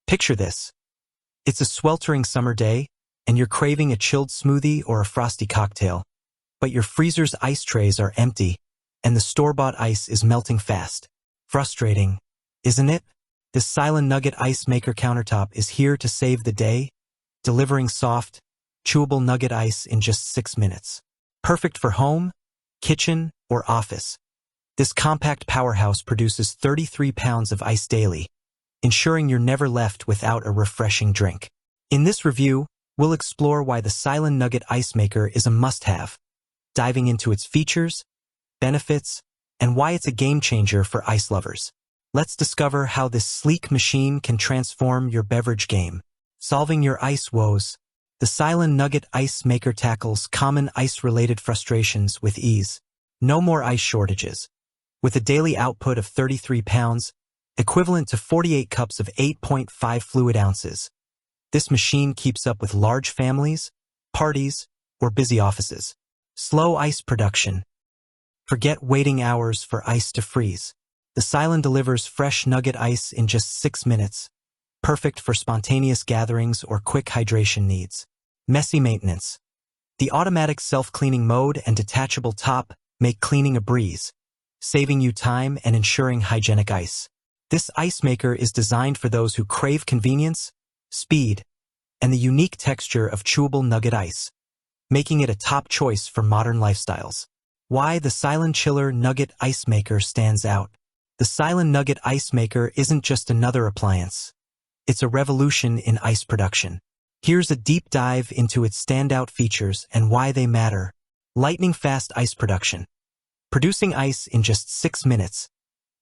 Picture this. It's a sweltering summer day, and you're craving a chilled smoothie or a frosty cocktail. But your freezer's ice trays are empty, and the store-bought ice is melting fast. Frustrating, isn't it? This Silonn Nugget ice maker countertop is here to save the day, delivering soft, chewable nugget ice in just 6 minutes. Perfect for home, kitchen, or office. This compact powerhouse produces 33 pounds of ice daily, ensuring you're never left without a refreshing drink. In this review, we'll explore why the Silonn Nugget ice maker is a must-have, diving into its features, benefits, and why it's a game-changer for ice lovers. Let's discover how this sleek machine can transform your beverage game. Solving your ice woes. The Silonn Nugget ice maker tackles common ice-related frustrations with ease. No more ice shortages. With a daily output of 33 pounds, equivalent to 48 cups of 8.5 fluid ounces, this machine keeps up with large families, parties, or busy offices. Slow ice production. Forget waiting hours for ice to freeze. The Silonn delivers fresh nugget ice in just 6 minutes, perfect for spontaneous gatherings or quick hydration needs. Messy maintenance. The automatic self-cleaning mode and detachable top make cleaning a breeze, saving you time and ensuring hygienic ice. This ice maker is designed for those who crave convenience, speed, and the unique texture of chewable nugget ice, making it a top choice for modern lifestyles. Why the Silonn Chiller Nugget Ice Maker stands out. The Silonn Nugget Ice Maker isn't just another appliance. It's a revolution in ice production. Here's a deep dive into its standout features and why they matter. Lightning-fast ice production. Producing ice in just 6 minutes,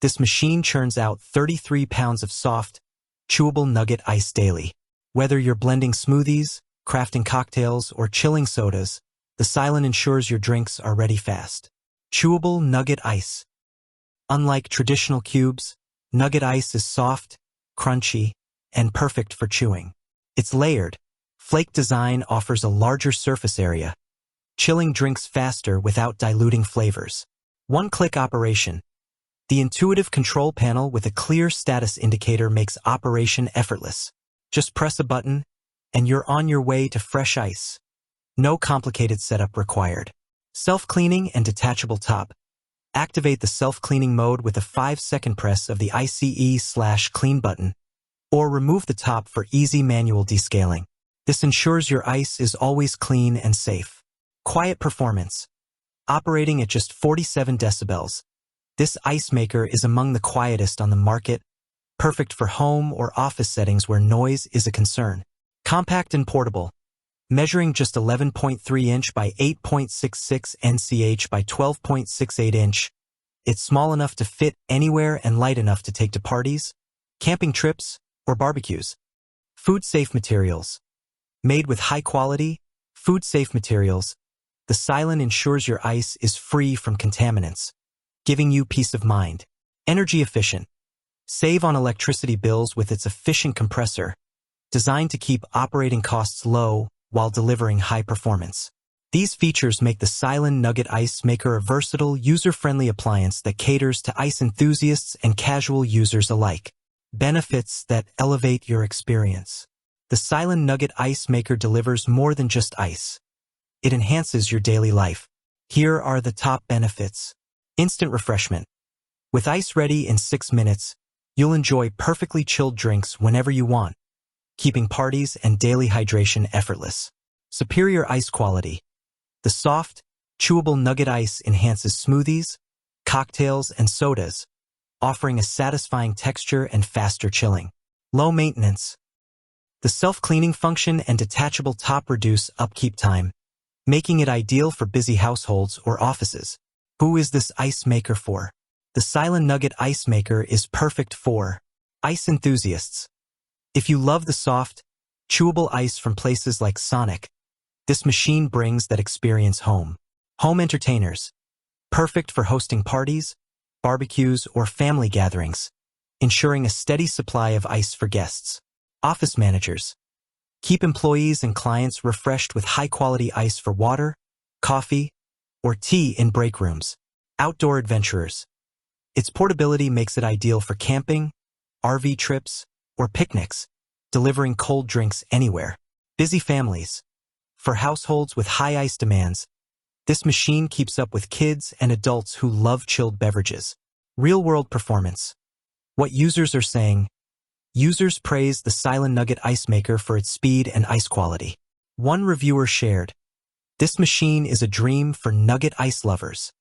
this machine churns out 33 pounds of soft, chewable nugget ice daily. Whether you're blending smoothies, crafting cocktails, or chilling sodas, the Silonn ensures your drinks are ready fast. Chewable nugget ice. Unlike traditional cubes, nugget ice is soft, crunchy, and perfect for chewing. Its layered, flake design offers a larger surface area, chilling drinks faster without diluting flavors. One-click operation. The intuitive control panel with a clear status indicator makes operation effortless. Just press a button, and you're on your way to fresh ice. No complicated setup required. Self-cleaning and detachable top. Activate the self-cleaning mode with a 5-second press of the ICE/clean button, or remove the top for easy manual descaling. This ensures your ice is always clean and safe. Quiet performance. Operating at just 47 decibels, this ice maker is among the quietest on the market, perfect for home or office settings where noise is a concern. Compact and portable. Measuring just 11.3 inch by 8.66 NCH by 12.68 inch, it's small enough to fit anywhere and light enough to take to parties, camping trips, or barbecues. Food-safe materials. Made with high-quality, food-safe materials, the Silonn ensures your ice is free from contaminants, giving you peace of mind. Energy efficient. Save on electricity bills with its efficient compressor, designed to keep operating costs low while delivering high performance. These features make the Silonn Nugget Ice Maker a versatile, user-friendly appliance that caters to ice enthusiasts and casual users alike. Benefits that elevate your experience. The Silonn Nugget Ice Maker delivers more than just ice. It enhances your daily life. Here are the top benefits. Instant refreshment. With ice ready in 6 minutes, you'll enjoy perfectly chilled drinks whenever you want, keeping parties and daily hydration effortless. Superior ice quality. The soft, chewable nugget ice enhances smoothies, cocktails, and sodas, offering a satisfying texture and faster chilling. Low maintenance. The self-cleaning function and detachable top reduce upkeep time, making it ideal for busy households or offices. Who is this ice maker for? The Silonn Nugget Ice Maker is perfect for ice enthusiasts. If you love the soft, chewable ice from places like Sonic, this machine brings that experience home. Home entertainers. Perfect for hosting parties, barbecues, or family gatherings, ensuring a steady supply of ice for guests. Office managers. Keep employees and clients refreshed with high-quality ice for water, coffee, or tea in break rooms. Outdoor adventurers. Its portability makes it ideal for camping, RV trips, or picnics, delivering cold drinks anywhere. Busy families. For households with high ice demands, this machine keeps up with kids and adults who love chilled beverages. Real-world performance. What users are saying. Users praise the Silonn Nugget ice maker for its speed and ice quality. One reviewer shared, "This machine is a dream for nugget ice lovers.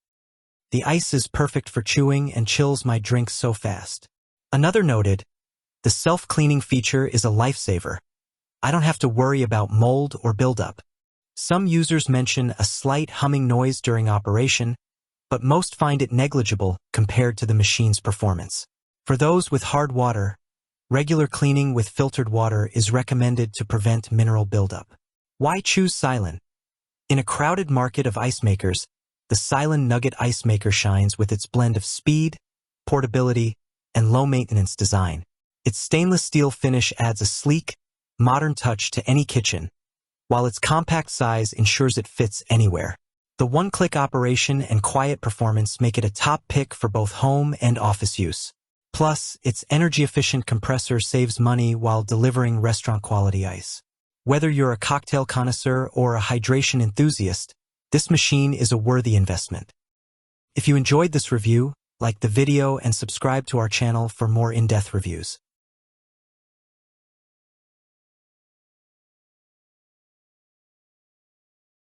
The ice is perfect for chewing and chills my drinks so fast." Another noted, "The self-cleaning feature is a lifesaver. I don't have to worry about mold or buildup." Some users mention a slight humming noise during operation, but most find it negligible compared to the machine's performance. For those with hard water, regular cleaning with filtered water is recommended to prevent mineral buildup. Why choose Silonn? In a crowded market of ice makers, the Silonn Nugget ice maker shines with its blend of speed, portability, and low-maintenance design. Its stainless steel finish adds a sleek, modern touch to any kitchen, while its compact size ensures it fits anywhere. The one-click operation and quiet performance make it a top pick for both home and office use. Plus, its energy-efficient compressor saves money while delivering restaurant-quality ice. Whether you're a cocktail connoisseur or a hydration enthusiast, this machine is a worthy investment. If you enjoyed this review, like the video and subscribe to our channel for more in-depth reviews.